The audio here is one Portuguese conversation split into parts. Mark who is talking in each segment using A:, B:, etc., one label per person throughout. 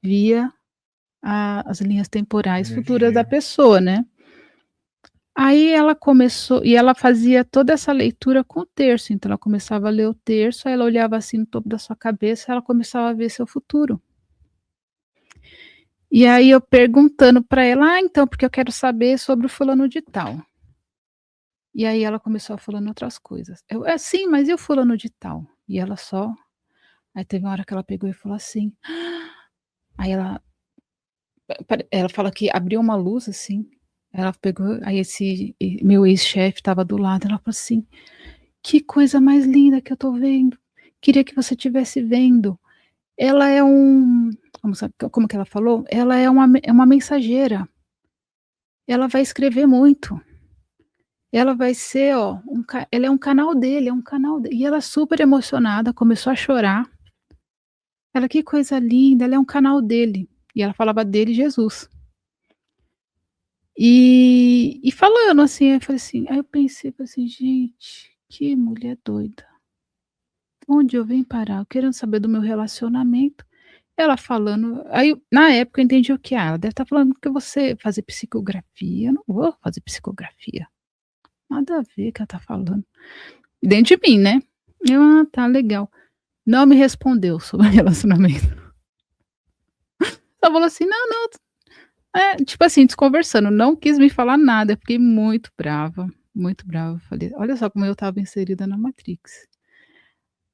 A: via as linhas temporais
B: No
A: futuras da
B: dia.
A: pessoa, né. Aí ela começou e ela fazia toda essa leitura com o terço, então ela começava a ler o terço, aí ela olhava assim no topo da sua cabeça, ela começava a ver seu futuro. E aí eu perguntando para ela: "Ah, então, porque eu quero saber sobre o fulano de tal". E aí ela começou a falando outras coisas. Eu: "É, sim, mas e o fulano de tal?". E ela só aí teve uma hora que ela pegou e falou assim, aí ela fala que abriu uma luz, assim, ela pegou aí meu ex-chefe estava do lado, ela falou assim: "Que coisa mais linda que eu tô vendo, queria que você estivesse vendo. Ela é como que ela falou? Ela é uma mensageira, ela vai escrever muito, ela vai ser, ó, ela é um canal dele, é um canal de", e ela super emocionada, começou a chorar. Ela: "Que coisa linda, ela é um canal dele", e ela falava dele, Jesus. E falando assim, eu falei assim, aí eu pensei, falei assim: "Gente, que mulher doida, onde eu vim parar? Eu querendo saber do meu relacionamento, ela falando", aí na época eu entendi o que: "Ah, ela deve estar falando que você fazer psicografia", eu não vou fazer psicografia, nada a ver que ela tá falando, dentro de mim, né. Eu: "Ah, tá, legal". Não me respondeu sobre relacionamento, só falou assim: "Não, não", tipo assim, desconversando, não quis me falar nada, eu fiquei muito brava, falei: "Olha só como eu estava inserida na Matrix".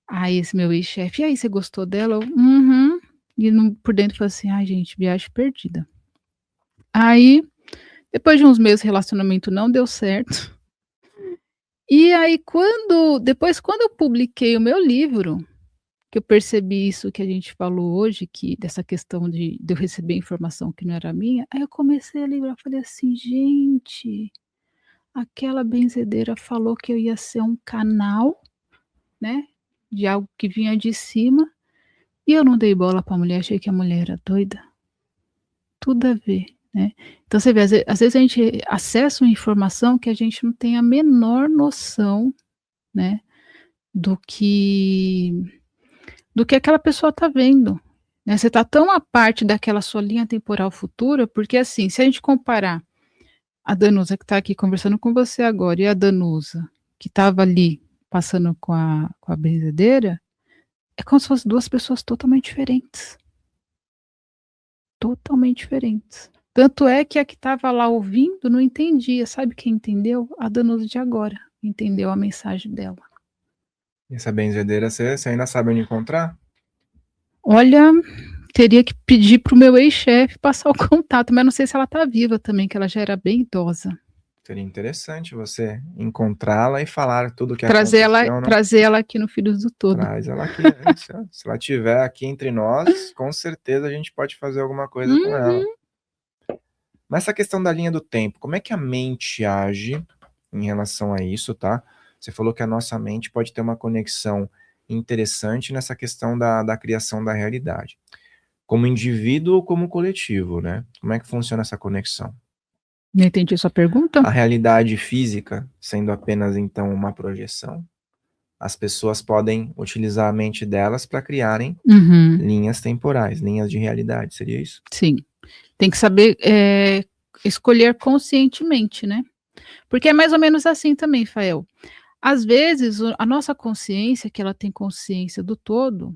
A: Aí esse meu ex-chefe: "E aí, você gostou dela?" Eu: "Uhum". E por dentro falei assim: "Ai gente, viagem perdida". Aí, depois de uns meses, o relacionamento não deu certo. E aí quando eu publiquei o meu livro, que eu percebi isso que a gente falou hoje, que dessa questão de eu receber informação que não era minha, aí eu comecei a lembrar, falei assim: "Gente, aquela benzedeira falou que eu ia ser um canal, né, de algo que vinha de cima, e eu não dei bola para a mulher, achei que a mulher era doida". Tudo a ver, né. Então você vê, às vezes a gente acessa uma informação que a gente não tem a menor noção, né, do que aquela pessoa está vendo, né. Você está tão à parte daquela sua linha temporal futura, porque assim, se a gente comparar a Danusa que está aqui conversando com você agora e a Danusa que estava ali passando com a benzedeira, é como se fossem 2 pessoas totalmente diferentes. Totalmente diferentes. Tanto é que a que estava lá ouvindo não entendia, sabe quem entendeu? A Danusa de agora, entendeu a mensagem dela.
B: Essa benzedeira você ainda sabe onde encontrar?
A: Olha, teria que pedir para o meu ex-chefe passar o contato, mas não sei se ela está viva também, que ela já era bem idosa.
B: Seria interessante você encontrá-la e falar tudo o que
A: Trazer ela
B: aconteceu, não?
A: trazer ela aqui no Filhos do Todo.
B: Traz ela aqui, se ela estiver aqui entre nós, com certeza a gente pode fazer alguma coisa com ela.
A: Uhum.
B: Mas essa questão da linha do tempo, como é que a mente age em relação a isso, tá? Você falou que a nossa mente pode ter uma conexão interessante nessa questão da criação da realidade. Como indivíduo ou como coletivo, né? Como é que funciona essa conexão?
A: Não entendi a sua pergunta?
B: A realidade física sendo apenas então uma projeção, as pessoas podem utilizar a mente delas para criarem
A: Uhum.
B: linhas temporais, linhas de realidade, seria isso?
A: Sim. Tem que saber, escolher conscientemente, né. Porque é mais ou menos assim também, Fael. Às vezes a nossa consciência, que ela tem consciência do todo,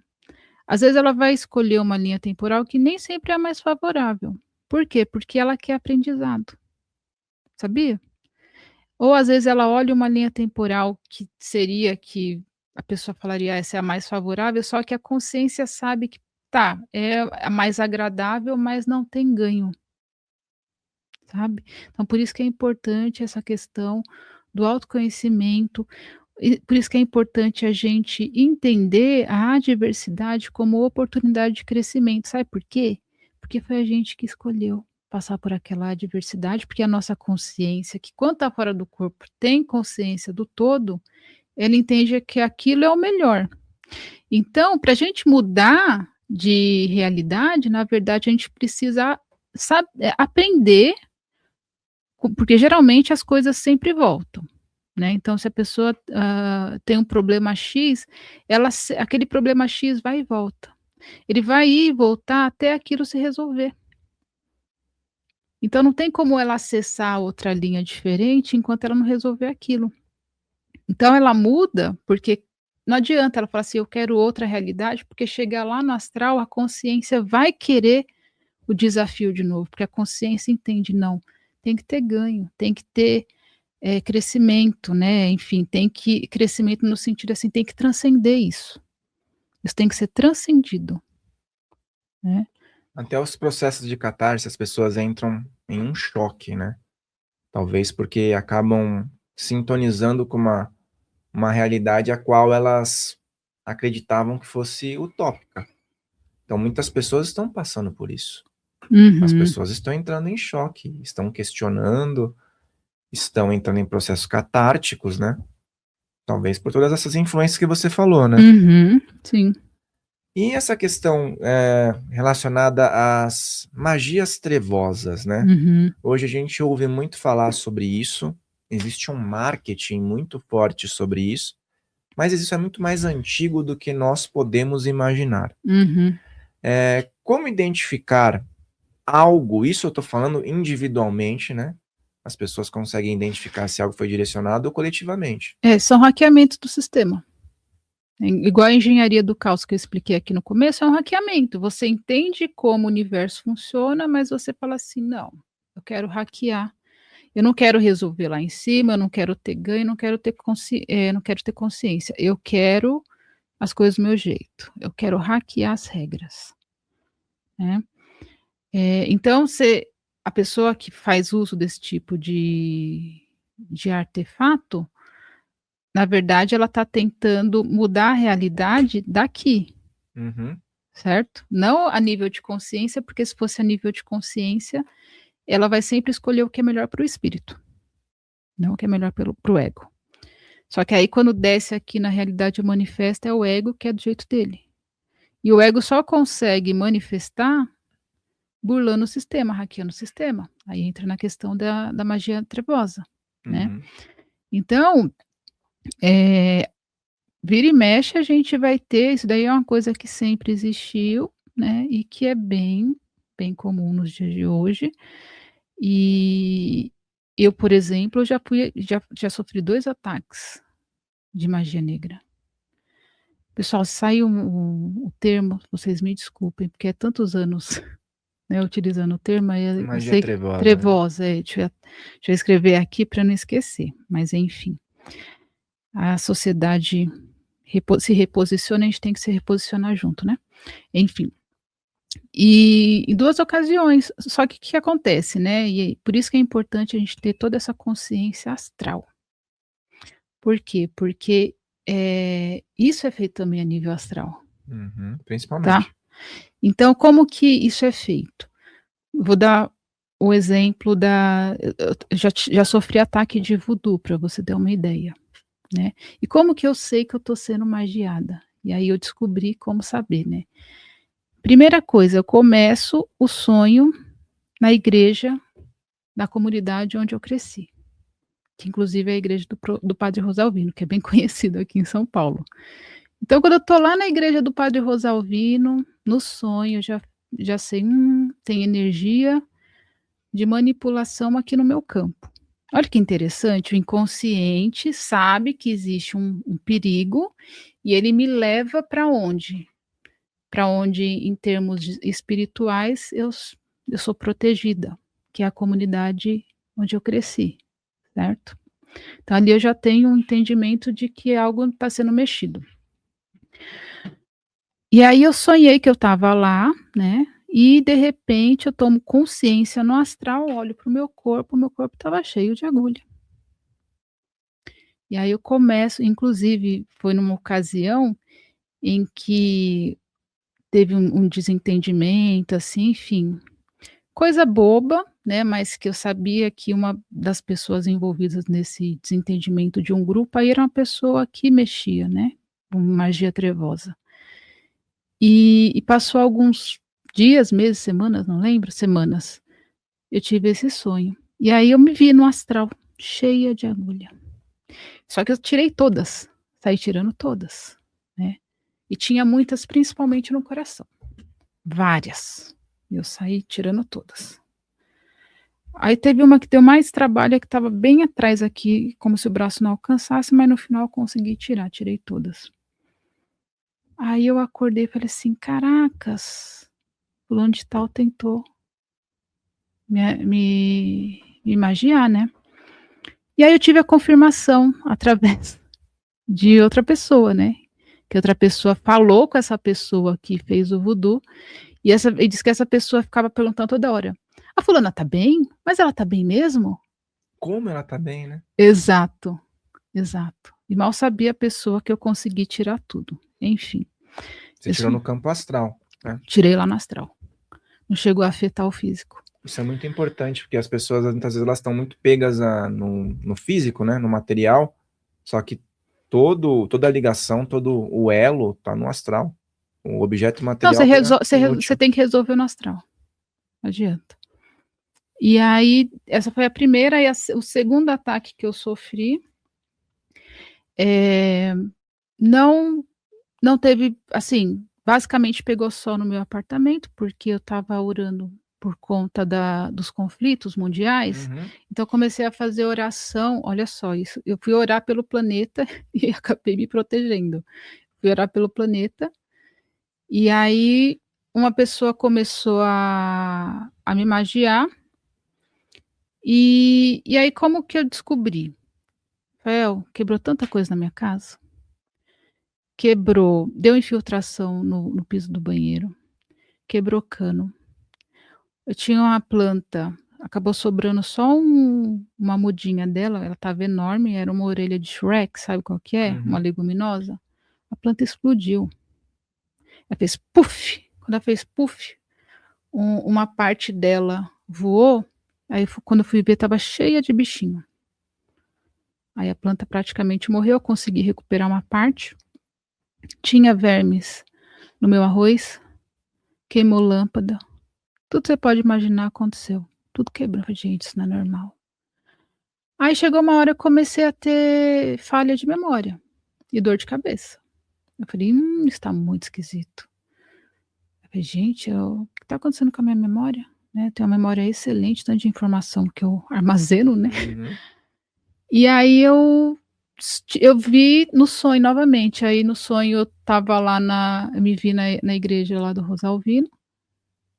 A: às vezes ela vai escolher uma linha temporal que nem sempre é a mais favorável. Por quê? Porque ela quer aprendizado, sabia? Ou às vezes ela olha uma linha temporal que a pessoa falaria: "Essa é a mais favorável", só que a consciência sabe que tá, é a mais agradável, mas não tem ganho, sabe? Então por isso que é importante essa questão do autoconhecimento, e por isso que é importante a gente entender a adversidade como oportunidade de crescimento, sabe por quê? Porque foi a gente que escolheu passar por aquela adversidade, porque a nossa consciência, que quando está fora do corpo tem consciência do todo, ela entende que aquilo é o melhor. Então, para a gente mudar de realidade, na verdade, a gente precisa aprender, porque geralmente as coisas sempre voltam. Né, então se a pessoa, tem um problema X, aquele problema X vai e volta. Ele vai ir e voltar até aquilo se resolver. Então não tem como ela acessar outra linha diferente enquanto ela não resolver aquilo. Então ela muda, porque não adianta ela falar assim: "Eu quero outra realidade", porque chegar lá no astral, a consciência vai querer o desafio de novo, porque a consciência entende: "Não, tem que ter ganho, tem que ter, crescimento", né, enfim, tem que crescimento no sentido, assim, tem que transcender isso. Isso tem que ser transcendido, né.
B: Até os processos de catarse, as pessoas entram em um choque, né? Talvez porque acabam sintonizando com uma realidade a qual elas acreditavam que fosse utópica. Então, muitas pessoas estão passando por isso. As
A: Uhum,
B: pessoas estão entrando em choque, estão questionando, estão entrando em processos catárticos, né? Talvez por todas essas influências que você falou, né?
A: uhum, sim.
B: E essa questão relacionada às magias trevosas, né?
A: Uhum,
B: Hoje a gente ouve muito falar sobre isso, existe um marketing muito forte sobre isso, mas isso é muito mais antigo do que nós podemos imaginar.
A: uhum.
B: Como identificar algo, isso eu estou falando individualmente, né? As pessoas conseguem identificar se algo foi direcionado ou coletivamente.
A: É, são hackeamentos do sistema. É igual a engenharia do caos que eu expliquei aqui no começo, é um hackeamento. Você entende como o universo funciona, mas você fala assim: "Não, eu quero hackear. Eu não quero resolver lá em cima, eu não quero ter ganho, não quero ter não quero ter consciência. Eu quero as coisas do meu jeito. Eu quero hackear as regras", né. Então você a pessoa que faz uso desse tipo de artefato, na verdade ela está tentando mudar a realidade daqui.
B: Uhum,
A: Certo? Não a nível de consciência, porque se fosse a nível de consciência, ela vai sempre escolher o que é melhor para o espírito, não o que é melhor para o ego. Só que aí quando desce aqui na realidade manifesta, é o ego que é do jeito dele. E o ego só consegue manifestar burlando o sistema, hackeando o sistema. Aí entra na questão da magia trevosa, né.
B: uhum.
A: Então, eh, vira e mexe a gente vai ter isso daí é uma coisa que sempre existiu, né, e que é bem comum nos dias de hoje. E eu, por exemplo, já sofri 2 ataques de magia negra. Pessoal, saiu o termo, vocês me desculpem, porque é tantos anos, né, utilizando o termo, aí eu
B: Magia
A: sei
B: trevosa, né?
A: trevosa, deixa eu escrever aqui para não esquecer, mas enfim, a sociedade se reposiciona, a gente tem que se reposicionar junto, né. Enfim, e em 2 ocasiões, só que o que acontece, né, e por isso que é importante a gente ter toda essa consciência astral. Por quê? Porque, isso é feito também a nível astral,
B: Uhum,
A: tá.
B: principalmente.
A: Então como que isso é feito? Vou dar o exemplo da eu já sofri ataque de voodoo, para você ter uma ideia, né. E como que eu sei que eu estou sendo magiada? E aí eu descobri como saber, né. Primeira coisa, eu começo o sonho na igreja da comunidade onde eu cresci, que inclusive é a igreja do padre Rosalvino, que é bem conhecido aqui em São Paulo. Então, quando eu tô lá na igreja do padre Rosalvino, no sonho, já sei, tem energia de manipulação aqui no meu campo. Olha que interessante, o inconsciente sabe que existe um perigo e ele me leva para onde? Para onde, em termos espirituais, eu sou protegida, que é a comunidade onde eu cresci, certo? Então, ali eu já tenho um entendimento de que algo está sendo mexido. E aí eu sonhei que eu estava lá, né, e de repente eu tomo consciência no astral, olho para o meu corpo estava cheio de agulha. E aí eu começo inclusive foi numa ocasião em que teve um desentendimento, assim, enfim, coisa boba, né, mas que eu sabia que uma das pessoas envolvidas nesse desentendimento de um grupo, aí era uma pessoa que mexia, né, com magia trevosa. E passou alguns dias, meses, semanas, não lembro, semanas, eu tive esse sonho. E aí eu me vi no astral, cheia de agulha. Só que eu tirei todas, saí tirando todas, né. E tinha muitas principalmente no coração. várias. E eu saí tirando todas. Aí teve uma que deu mais trabalho, que estava bem atrás aqui, como se o braço não alcançasse, mas no final eu consegui tirar, tirei todas. Aí eu acordei e falei assim: caracas, fulano de tal tentou me magiar, né? E aí eu tive a confirmação através de outra pessoa, né? Que outra pessoa falou com essa pessoa que fez o voodoo, e disse que essa pessoa ficava perguntando toda hora: a fulana tá bem? Mas ela tá bem mesmo?
B: Como ela tá bem, né?
A: Exato, exato. E mal sabia a pessoa que eu consegui tirar tudo. Enfim,
B: Você tirou
A: isso
B: no campo astral, né?
A: tirei lá no astral. Não chegou a afetar o físico.
B: Isso é muito importante, porque as pessoas, muitas vezes, elas estão muito pegas no físico, né? No material, só que toda a ligação, todo o elo tá no astral. O objeto
A: Não,
B: material vira
A: você
B: inútil.
A: tem que resolver no astral. Não adianta. E aí, essa foi a primeira, e o segundo ataque que eu sofri, não, não teve, assim, basicamente pegou só no meu apartamento, porque eu estava orando por conta dos conflitos mundiais,
B: Uhum.
A: então eu comecei a fazer oração, olha só isso, eu fui orar pelo planeta e acabei me protegendo. Fui orar pelo planeta, e aí uma pessoa começou a me magiar, e aí como que eu descobri? Rafael, quebrou tanta coisa na minha casa. Quebrou, deu infiltração no piso do banheiro, quebrou cano. Eu tinha uma planta, acabou sobrando só uma mudinha dela, ela estava enorme, era uma orelha de Shrek, sabe qual que é? Uma
B: Uhum.
A: leguminosa. A planta explodiu. Ela fez puff. Quando ela fez puff, uma parte dela voou, aí quando eu fui ver, estava cheia de bichinho. Aí a planta praticamente morreu, eu consegui recuperar uma parte. Tinha vermes no meu arroz, queimou lâmpada, tudo que você pode imaginar aconteceu. Tudo quebrou. Eu falei: gente, isso não é normal. Aí chegou uma hora eu comecei a ter falha de memória e dor de cabeça. Eu falei: isso tá muito esquisito. Eu falei: gente, o que tá acontecendo com a minha memória? Né, tenho uma memória excelente, tanto de informação que eu armazeno, né.
B: Uhum.
A: E aí eu vi no sonho novamente, aí no sonho eu estava lá eu me vi na igreja lá do Rosalvino.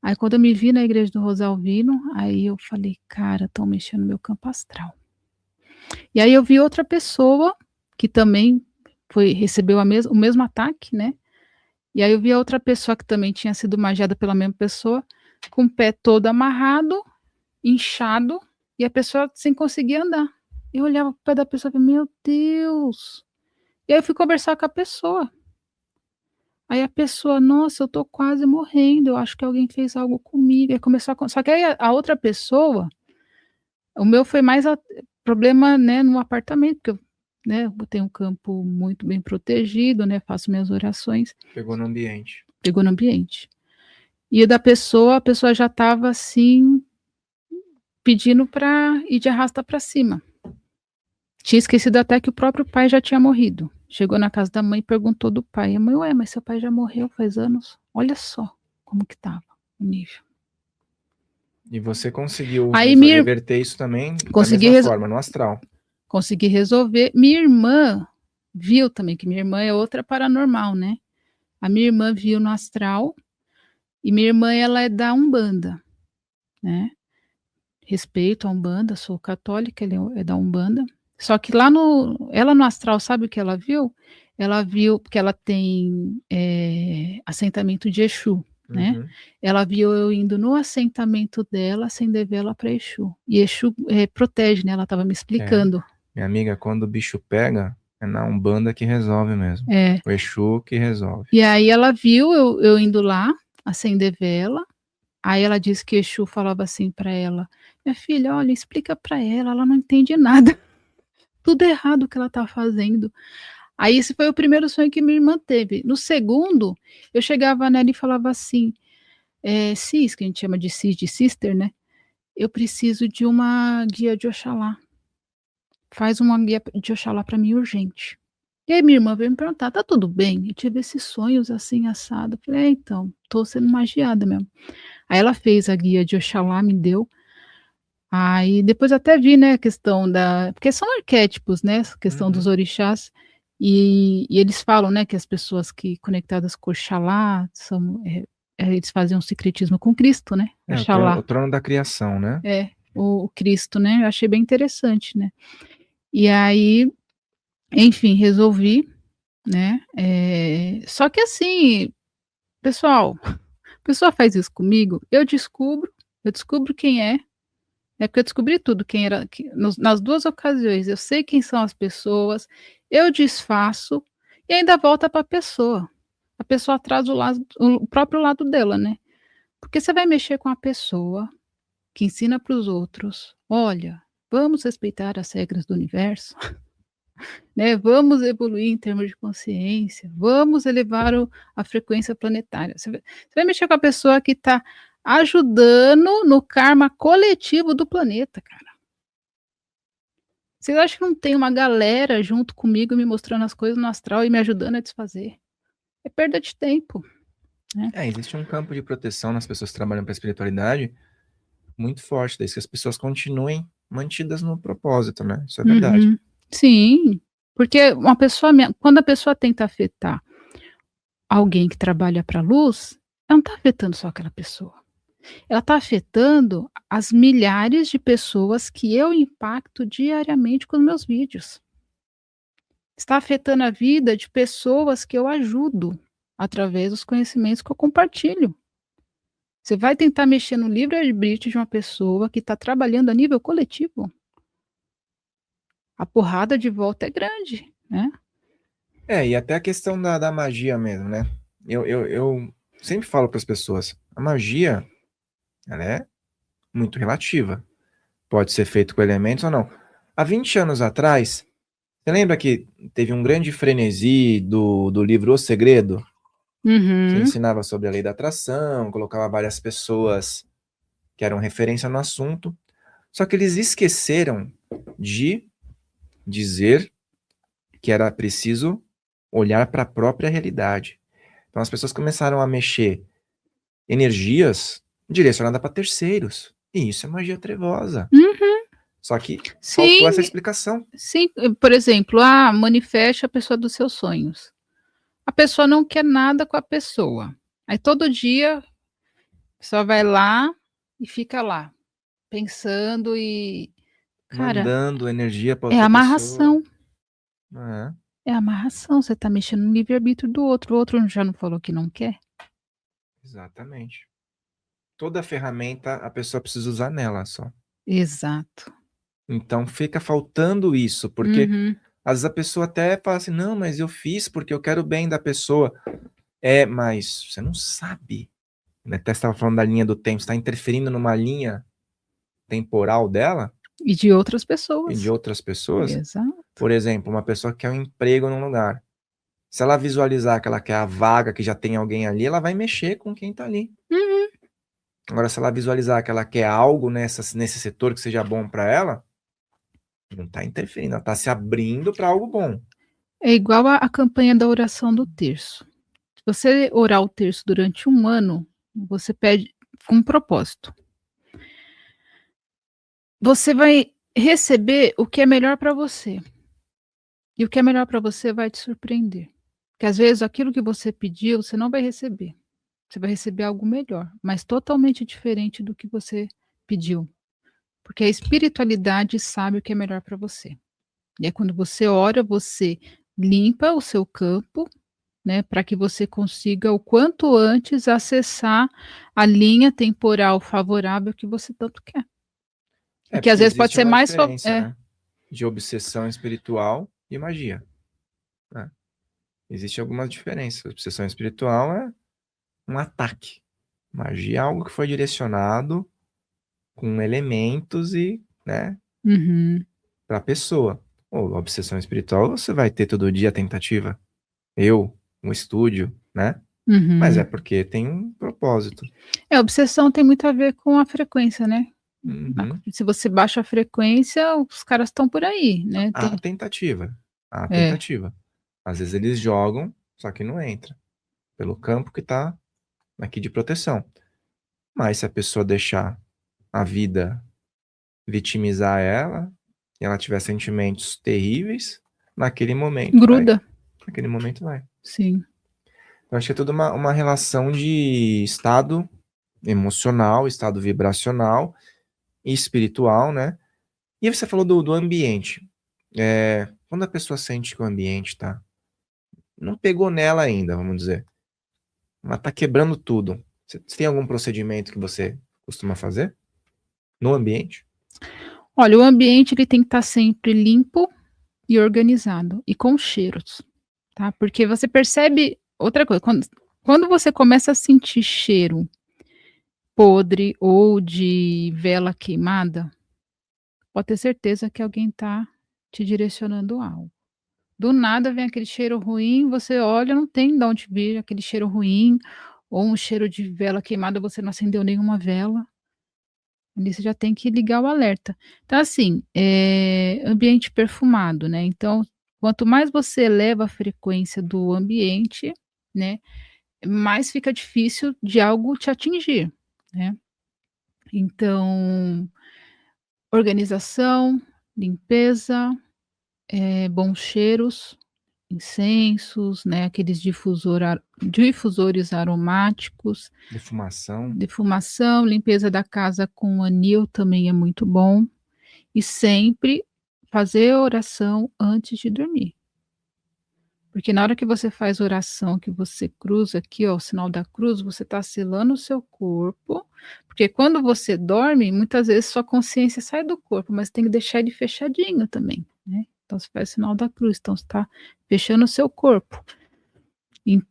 A: Aí quando eu me vi na igreja do Rosalvino, aí eu falei: "Cara, estão mexendo no meu campo astral". E aí eu vi outra pessoa, que também recebeu o mesmo ataque, né, e aí eu vi a outra pessoa que também tinha sido magiada pela mesma pessoa, com o pé todo amarrado, inchado, e a pessoa sem conseguir andar. Eu olhava para o pé da pessoa e falei: "Meu Deus". E aí eu fui conversar com a pessoa. Aí a pessoa: "Nossa, eu tô quase morrendo, eu acho que alguém fez algo comigo", aí começou só que aí a outra pessoa, o meu foi mais problema, né, no apartamento, porque né, eu tenho um campo muito bem protegido, né, faço minhas orações,
B: Pegou no ambiente.
A: pegou no ambiente. E o da pessoa, a pessoa já estava, assim, pedindo para ir de arrasta para cima. Tinha esquecido até que o próprio pai já tinha morrido. Chegou na casa da mãe e perguntou do pai. A mãe: "Ué, mas seu pai já morreu faz anos". Olha só como que estava o nível.
B: E você conseguiu
A: Aí minha
B: reverter isso também da
A: consegui
B: mesma
A: reso
B: forma, no astral.
A: consegui resolver. Minha irmã viu também, que minha irmã é outra paranormal, né. A minha irmã viu no astral, e minha irmã ela é da Umbanda, né. Respeito a Umbanda, sou católica, ela é da Umbanda. Só que ela no astral, sabe o que ela viu? Ela viu porque ela tem, assentamento de Exu, né.
B: Uhum.
A: Ela viu eu indo no assentamento dela acender vela para Exu. E Exu, protege, né, ela estava me
B: É,
A: explicando.
B: minha amiga, quando o bicho pega, é na Umbanda que resolve mesmo.
A: É.
B: O Exu que resolve.
A: E aí ela viu eu indo lá acender vela, aí ela disse que Exu falava assim para ela: "Minha filha, olha, explica para ela não entende nada, tudo errado o que ela está fazendo". Aí esse foi o primeiro sonho que minha irmã teve. No segundo, eu chegava nela e falava assim, "Sis", que a gente chama de sis, de sister, né, "eu preciso de uma guia de Oxalá, faz uma guia de Oxalá para mim urgente". E aí minha irmã veio me perguntar: "Tá tudo bem? Eu tive esses sonhos assim, assado". Eu falei: "É, então, tô sendo magiada mesmo". Aí ela fez a guia de Oxalá, me deu. Aí depois até vi, né, a questão da porque são arquétipos, né, essa questão dos
B: Uhum.
A: orixás, e eles falam, né, que as pessoas que conectadas com Oxalá são, eles fazem um sincretismo com Cristo, né,
B: É, o
A: Oxalá.
B: trono da criação, né?
A: É, o Cristo, né, eu achei bem interessante, né. E aí, enfim, resolvi, né, só que assim, pessoal, a pessoa faz isso comigo, eu descubro quem é. É porque eu descobri tudo, quem era que nas 2 ocasiões, eu sei quem são as pessoas, eu disfarço e ainda volta para a pessoa. A pessoa traz o próprio lado dela, né. Porque você vai mexer com a pessoa que ensina para os outros: "Olha, vamos respeitar as regras do universo, né, vamos evoluir em termos de consciência, vamos elevar a frequência planetária". Você vai mexer com a pessoa que está ajudando no karma coletivo do planeta, cara. Você acha que não tem uma galera junto comigo me mostrando as coisas no astral e me ajudando a desfazer? É perda de tempo, né.
B: É, existe um campo de proteção nas pessoas que trabalham para a espiritualidade muito forte, desde que as pessoas continuem mantidas no propósito, né? Isso é verdade.
A: Uhum. Sim, porque uma pessoa me quando a pessoa tenta afetar alguém que trabalha para a luz, ela não está afetando só aquela pessoa, ela está afetando as milhares de pessoas que eu impacto diariamente com os meus vídeos. Está afetando a vida de pessoas que eu ajudo, através dos conhecimentos que eu compartilho. Você vai tentar mexer no livre-arbítrio de uma pessoa que está trabalhando a nível coletivo. A porrada de volta é grande, né.
B: É, e até a questão da magia mesmo, né? Eu sempre falo para as pessoas, a magia, ela é muito relativa. Pode ser feito com elementos ou não. Há 20 anos atrás, você lembra que teve um grande frenesi do livro O Segredo? Que
A: Uhum.
B: ensinava sobre a lei da atração, colocava várias pessoas que eram referência no assunto. Só que eles esqueceram de dizer que era preciso olhar para a própria realidade. Então as pessoas começaram a mexer energias direcionadas para terceiros. E isso é magia trevosa.
A: Uhum.
B: Só que faltou essa
A: Sim,
B: explicação.
A: sim. Por exemplo, manifeste a pessoa dos seus sonhos. A pessoa não quer nada com a pessoa. Aí todo dia, a pessoa vai lá e fica lá, pensando e cara,
B: Mandando energia para
A: é
B: outra pessoa.
A: amarração.
B: É,
A: É amarração, você está mexendo no livre-arbítrio do outro, o outro já não falou que não quer?
B: exatamente. Toda ferramenta a pessoa precisa usar nela só.
A: Exato.
B: Então fica faltando isso, porque
A: Uhum.
B: às vezes a pessoa até fala assim: não, mas eu fiz porque eu quero o bem da pessoa. É, mas você não sabe. Né? Até estava falando da linha do tempo, está interferindo numa linha temporal dela
A: E de outras
B: e de
A: pessoas.
B: outras pessoas.
A: Exato.
B: Por exemplo, uma pessoa que quer um emprego num lugar. Se ela visualizar que ela quer a vaga, que já tem alguém ali, ela vai mexer com quem está ali.
A: Uhum.
B: Agora, se ela visualizar que ela quer algo nesse setor que seja bom para ela, não está interferindo, ela está se abrindo para algo bom.
A: É igual a campanha da oração do terço. Se você orar o terço durante um ano, você pede com um propósito. Você vai receber o que é melhor para você. E o que é melhor para você vai te surpreender. Porque às vezes aquilo que você pediu, você não vai receber. Você vai receber algo melhor, mas totalmente diferente do que você pediu. Porque a espiritualidade sabe o que é melhor para você. E aí quando você ora, você limpa o seu campo, né, para que você consiga o quanto antes acessar a linha temporal favorável que você tanto quer. E
B: É,
A: que às
B: porque
A: vezes pode
B: existe
A: ser
B: uma
A: mais
B: diferença, né? De obsessão espiritual e magia. Né? Existem algumas diferenças. Obsessão espiritual é um ataque. Magia é algo que foi direcionado com elementos e, né,
A: uhum,
B: para a pessoa. Ou obsessão espiritual, você vai ter todo dia a tentativa. Eu, um estúdio, né? Mas é
A: uhum.
B: porque tem um propósito.
A: É, obsessão tem muito a ver com a frequência, né.
B: Uhum.
A: Se você baixa a frequência, os caras estão por aí, né,
B: A
A: tem
B: tentativa. A
A: é,
B: tentativa. Às vezes eles jogam, só que não entra, pelo campo que tá aqui de proteção. Mas se a pessoa deixar a vida vitimizar ela, e ela tiver sentimentos terríveis, naquele momento vai.
A: Gruda.
B: Naquele momento vai.
A: Sim.
B: Eu acho que é toda uma relação de estado emocional, estado vibracional e espiritual, né? E aí você falou do ambiente. Quando a pessoa sente que o ambiente não pegou nela ainda, vamos dizer, ela tá quebrando tudo. Você tem algum procedimento que você costuma fazer no ambiente?
A: Olha, o ambiente ele tem que estar sempre limpo e organizado e com cheiros, tá? Porque você percebe outra coisa, quando você começa a sentir cheiro podre ou de vela queimada, pode ter certeza que alguém está te direcionando algo. Do nada vem aquele cheiro ruim, você olha, não tem de onde vir aquele cheiro ruim, ou um cheiro de vela queimada, você não acendeu nenhuma vela. Ali você já tem que ligar o alerta. Então, assim, ambiente perfumado, né, então, quanto mais você eleva a frequência do ambiente, né, mais fica difícil de algo te atingir, né. Então, organização, limpeza, bons cheiros, incensos, né, aqueles difusores aromáticos,
B: Defumação.
A: defumação, limpeza da casa com anil também é muito bom. E sempre fazer oração antes de dormir. Porque na hora que você faz oração, que você cruza aqui, ó, o sinal da cruz, você está selando o seu corpo, porque quando você dorme, muitas vezes sua consciência sai do corpo, mas tem que deixar ele fechadinho também, né. Então você faz o sinal da cruz, então você está fechando o seu corpo.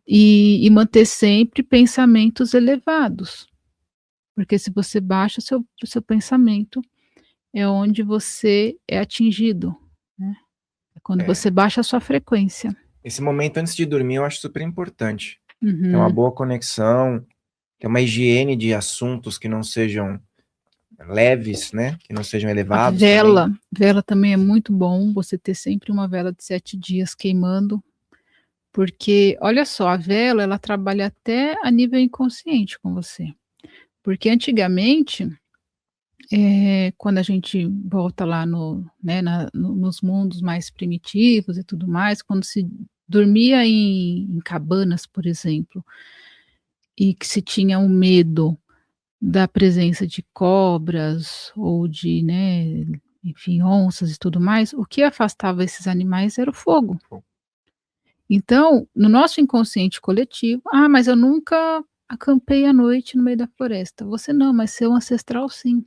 A: E manter sempre pensamentos elevados, porque se você baixa o seu pensamento, é onde você é atingido, né. É quando
B: É.
A: você baixa a sua frequência.
B: Esse momento antes de dormir eu acho super importante. Ter uma
A: Uhum.
B: boa conexão, ter uma higiene de assuntos que não sejam leves, né? Que não sejam
A: A
B: elevados também.
A: vela também é muito bom, você ter sempre uma vela de 7 dias queimando, porque olha só, a vela ela trabalha até a nível inconsciente com você. Porque antigamente, quando a gente volta lá no né, nos mundos mais primitivos e tudo mais, quando se dormia em cabanas, por exemplo, e que se tinha um medo da presença de cobras ou de, né, enfim, onças e tudo mais, o que afastava esses animais era o fogo. Então, no nosso inconsciente coletivo: "Ah, mas eu nunca acampei à noite no meio da floresta". Você não, mas seu ancestral sim.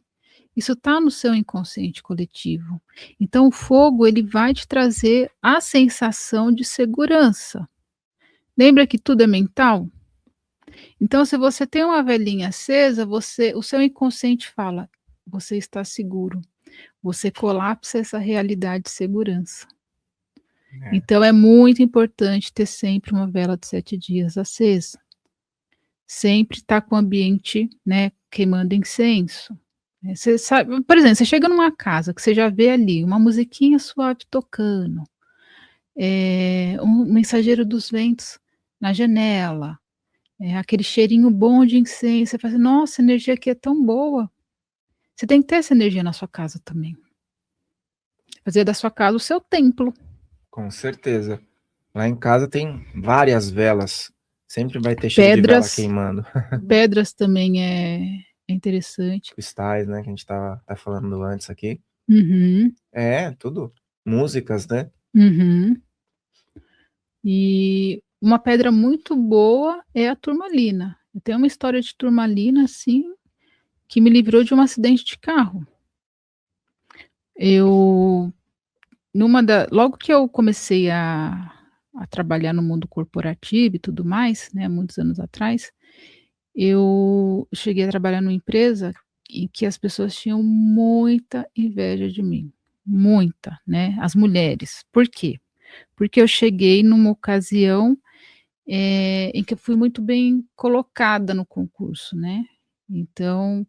A: Isso está no seu inconsciente coletivo. Então o fogo ele vai te trazer a sensação de segurança. Lembra que tudo é mental? Então se você tem uma velinha acesa, o seu inconsciente fala: "Você está seguro". Você colapsa essa realidade de segurança.
B: É.
A: Então é muito importante ter sempre uma vela de 7 dias acesa. Sempre estar com o ambiente, né, queimando incenso. Você sabe, por exemplo, você chega numa casa que você já vê ali uma musiquinha suave tocando, um mensageiro dos ventos na janela, aquele cheirinho bom de incenso, você fala assim: "Nossa, a energia aqui é tão boa". Você tem que ter essa energia na sua casa também. Fazer da sua casa o seu templo.
B: Com certeza. Lá em casa tem várias velas. Sempre vai ter cheiro de vela
A: Pedras
B: queimando.
A: pedras também é interessante.
B: Cristais, né? Que a gente tá falando antes aqui.
A: Uhum,
B: Tudo. Músicas, né?
A: uhum. E uma pedra muito boa é a turmalina. Eu tenho uma história de turmalina, assim, que me livrou de um acidente de carro. Eu logo que eu comecei a trabalhar no mundo corporativo e tudo mais, né, muitos anos atrás, eu cheguei a trabalhar numa empresa em que as pessoas tinham muita inveja de mim, muita, né, as mulheres. Por quê? Porque eu cheguei numa ocasião, em que eu fui muito bem colocada no concurso, né. Então,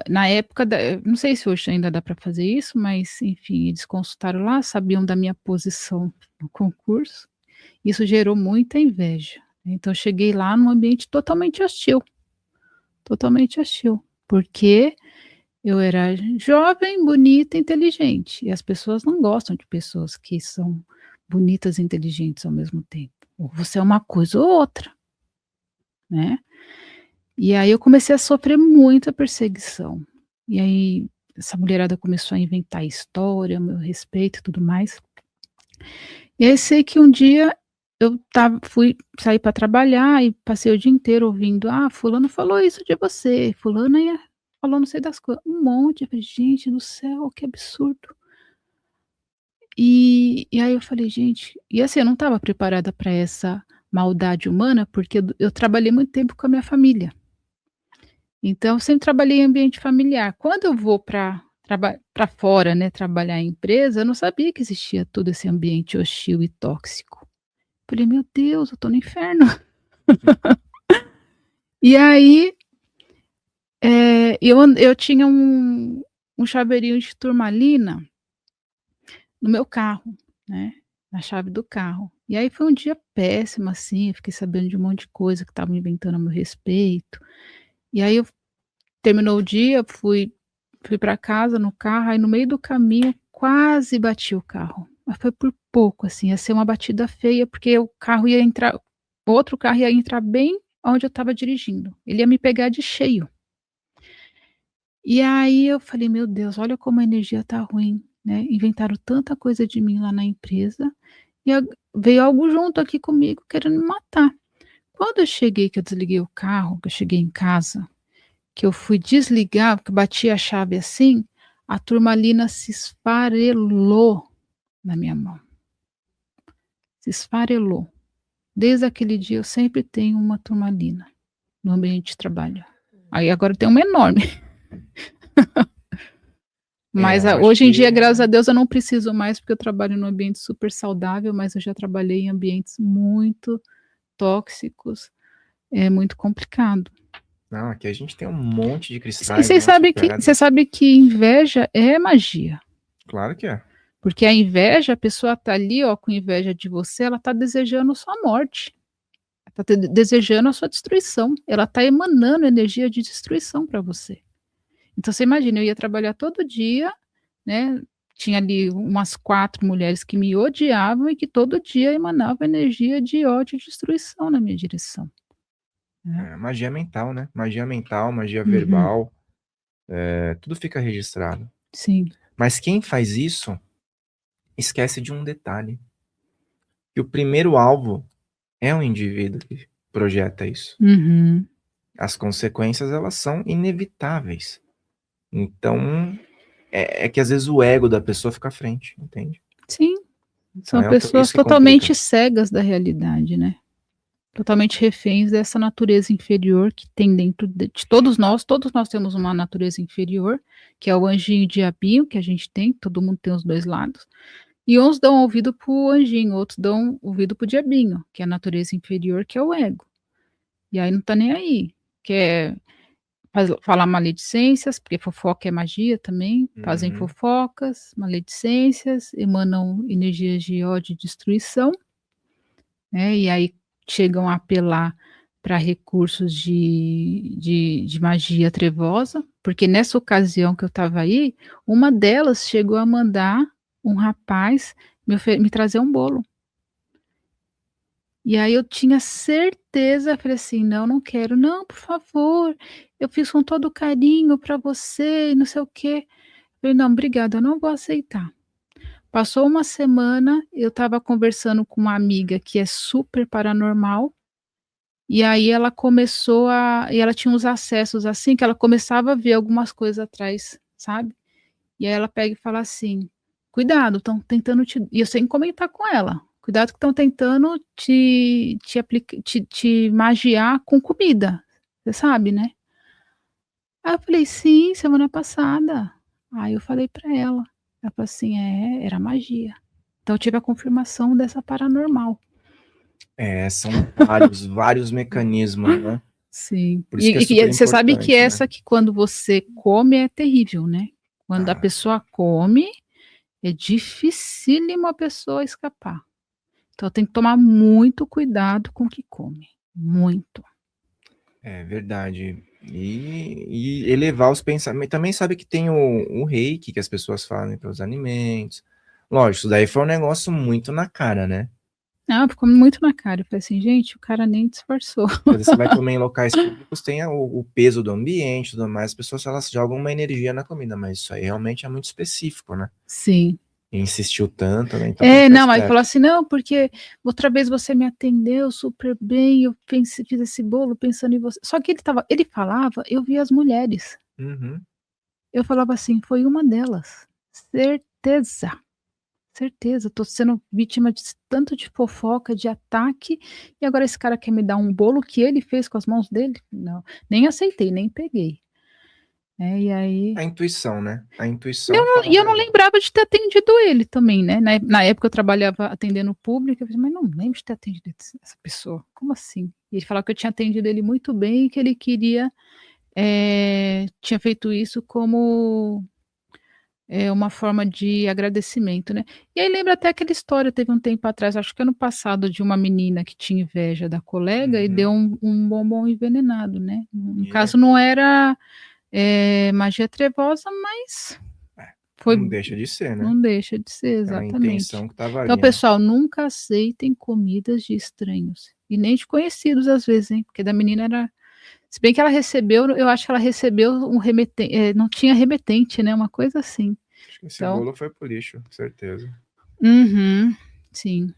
A: Na época, não sei se hoje ainda dá para fazer isso, mas enfim, eles consultaram lá, sabiam da minha posição no concurso, isso gerou muita inveja. Então, eu cheguei lá num ambiente totalmente hostil, porque eu era jovem, bonita, inteligente, e as pessoas não gostam de pessoas que são bonitas e inteligentes ao mesmo tempo. Ou você é uma coisa ou outra, né? E aí eu comecei a sofrer muita perseguição. E aí essa mulherada começou a inventar história a meu respeito e tudo mais. E aí sei que um dia fui sair para trabalhar e passei o dia inteiro ouvindo: "Ah, fulano falou isso de você, fulana falou não sei das coisas", um monte. Eu falei: "Gente do céu, que absurdo". E aí eu falei: "Gente", e assim, eu não estava preparada para essa maldade humana, porque eu trabalhei muito tempo com a minha família. Então, eu sempre trabalhei em ambiente familiar. Quando eu vou para fora, né, trabalhar em empresa, eu não sabia que existia todo esse ambiente hostil e tóxico. Falei: "Meu Deus, eu tô no inferno". E aí, eu tinha um chaveirinho de turmalina no meu carro, né, na chave do carro. E aí foi um dia péssimo, assim, eu fiquei sabendo de um monte de coisa que estavam inventando a meu respeito. E aí terminou o dia, fui para casa no carro, aí no meio do caminho quase bati o carro, mas foi por pouco, assim, ia ser uma batida feia, porque o outro carro ia entrar bem onde eu estava dirigindo, ele ia me pegar de cheio. E aí eu falei: "Meu Deus, olha como a energia tá ruim, né, inventaram tanta coisa de mim lá na empresa, e veio algo junto aqui comigo querendo me matar". Quando eu cheguei, que eu desliguei o carro, que eu cheguei em casa, que eu fui desligar, porque eu bati a chave assim, a turmalina se esfarelou na minha mão, se esfarelou. Desde aquele dia eu sempre tenho uma turmalina no ambiente de trabalho. Aí agora eu tenho uma enorme. Mas
B: Eu acho
A: hoje em
B: que
A: dia, graças a Deus, eu não preciso mais, porque eu trabalho num ambiente super saudável, mas eu já trabalhei em ambientes muito tóxicos, é muito complicado.
B: não, aqui a gente tem um monte de
A: E
B: cristais, um monte de
A: você
B: pedras.
A: sabe que inveja é magia.
B: Claro que é.
A: Porque a inveja, a pessoa tá ali, ó, com inveja de você, ela tá desejando sua morte, tá desejando a sua destruição, ela tá emanando energia de destruição para você. Então você imagina, eu ia trabalhar todo dia, né, tinha ali umas 4 mulheres que me odiavam e que todo dia emanavam energia de ódio e destruição na minha direção, né.
B: É, magia mental, né? Magia mental, magia
A: Uhum.
B: verbal, tudo fica registrado.
A: Sim.
B: Mas quem faz isso esquece de um detalhe, que o primeiro alvo é um indivíduo que projeta isso.
A: Uhum.
B: As consequências, elas são inevitáveis. Então, é que às vezes o ego da pessoa fica à frente, entende?
A: Sim,
B: Então
A: são
B: isso
A: pessoas
B: que complica.
A: totalmente cegas da realidade, né. Totalmente reféns dessa natureza inferior que tem dentro de todos nós temos uma natureza inferior, que é o anjinho e o diabinho que a gente tem, todo mundo tem os 2 lados, e uns dão ouvido para o anjinho, outros dão ouvido para o diabinho, que é a natureza inferior, que é o ego. E aí não tá nem aí, quer falar maledicências, porque fofoca é magia também, fazem
B: Uhum.
A: fofocas, maledicências, emanam energias de ódio e destruição, né, e aí chegam a apelar para recursos de magia trevosa, porque nessa ocasião que eu estava aí, uma delas chegou a mandar um rapaz me trazer um bolo. E aí eu tinha certeza, falei assim: "Não, não quero". "Não, por favor, eu fiz com todo carinho para você e não sei o quê". Falei: "Não, obrigada, eu não vou aceitar". Passou uma semana, eu estava conversando com uma amiga que é super paranormal, e aí ela tinha uns acessos, assim, que ela começava a ver algumas coisas atrás, sabe. E aí ela pega e fala assim: "Cuidado, estão tentando te", e eu sem comentar com ela: "Cuidado que estão tentando te magiar com comida, você sabe, né?". Aí eu falei: "Sim, semana passada". Aí eu falei pra ela, ela falou assim: "É, era magia". Então eu tive a confirmação dessa paranormal.
B: São vários, vários mecanismos, né?
A: Sim.
B: Por isso que é super
A: Você sabe que
B: importante, né.
A: essa que quando você come é terrível, né. Quando a
B: Ah,
A: pessoa come, é dificílimo a pessoa escapar. Então tem que tomar muito cuidado com o que come, muito.
B: é verdade. E elevar os pensamentos. Também sabe que tem o reiki que as pessoas fazem para os alimentos. Lógico, isso daí foi um negócio muito na cara, né.
A: Não, ficou muito na cara, eu falei assim: "Gente, o cara nem disfarçou".
B: Às vezes você vai comer em locais públicos, tem o peso do ambiente e tudo mais, as pessoas elas jogam uma energia na comida, mas isso aí realmente é muito específico, né.
A: Sim.
B: E insistiu tanto, né, então tem que
A: É,
B: ficar
A: não, aí falou
B: esperto.
A: assim: "Não, porque outra vez você me atendeu super bem, eu pensei fiz esse bolo pensando em você", só que ele falava, eu via as mulheres.
B: Uhum.
A: Eu falava assim: "Foi uma delas, certeza, certeza, tô sendo vítima de tanto de fofoca, de ataque, e agora esse cara quer me dar um bolo que ele fez com as mãos dele? Não, nem aceitei, nem peguei". E aí
B: A intuição, né, a intuição
A: eu
B: fala
A: não lembrava de ter atendido ele também, né, na época eu trabalhava atendendo o público, eu falei: "Mas não lembro de ter atendido essa pessoa, como assim?". E ele falava que eu tinha atendido ele muito bem e que ele queria, tinha feito isso como, uma forma de agradecimento, né. E aí lembra até aquela história, teve um tempo atrás, acho que ano passado, de uma menina que tinha inveja da colega e deu
B: uhum.
A: um bombom envenenado, né. No
B: E é
A: caso não era, magia trevosa, mas
B: é,
A: foi.
B: não deixa de ser, né,
A: Não deixa de ser,
B: aquela
A: exatamente.
B: intenção que estava
A: Então,
B: ali, né.
A: pessoal, nunca aceitem comidas de estranhos, e nem de conhecidos às vezes, hein, porque da menina era, se bem que ela recebeu, eu acho que ela recebeu não tinha remetente, né, uma coisa assim.
B: Acho que esse
A: Então
B: bolo foi pro lixo, certeza.
A: uhum, sim.